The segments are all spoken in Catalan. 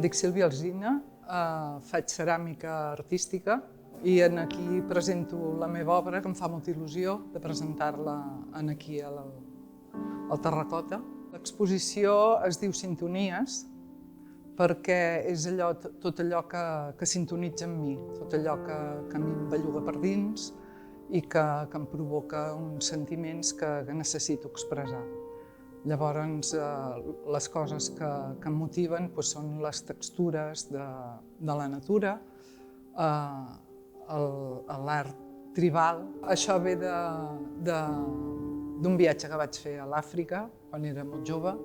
Em dic Sílvia Alsina, faig ceràmica artística i aquí presento la meva obra, que em fa molta il·lusió de presentar-la aquí al Terracota. L'exposició es diu Sintonies perquè és tot allò que sintonitza amb mi, tot allò que a mi em belluga per dins i que em provoca uns sentiments que necessito expressar. Llavors, les coses que em motiven són les textures de la natura, l'art tribal. Això ve d'un viatge que vaig fer a l'Àfrica quan era molt jove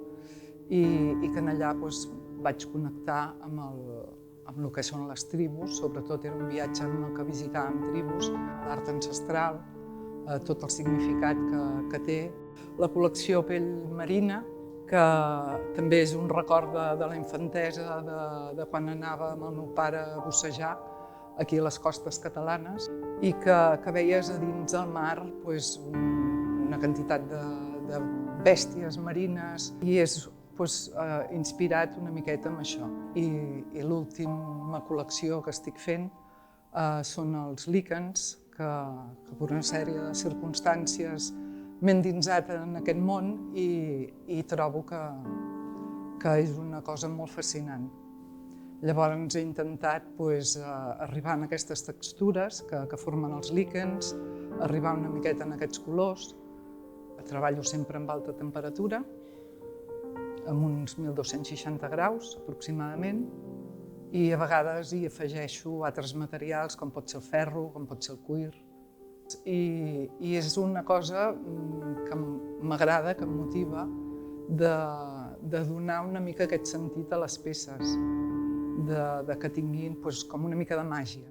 i que allà vaig connectar amb el que són les tribus. Sobretot era un viatge en què visitàvem tribus, l'art ancestral, tot el significat que té. La col·lecció Pell Marina, que també és un record de la infantesa, de quan anava amb el meu pare a bussejar aquí a les costes catalanes i que veies a dins del mar una quantitat de bèsties marines i és inspirat una miqueta amb això. I l'última col·lecció que estic fent són els líquens, que per una sèrie de circumstàncies m'he endinsat en aquest món i trobo que és una cosa molt fascinant. Llavors he intentat arribar a aquestes textures que formen els líquens, arribar una miqueta en aquests colors. Treballo sempre amb alta temperatura, amb uns 1260 graus aproximadament, i a vegades hi afegeixo altres materials, com pot ser el ferro, com pot ser el cuir. I és una cosa que m'agrada, que em motiva, de donar una mica aquest sentit a les peces, que tinguin com una mica de màgia.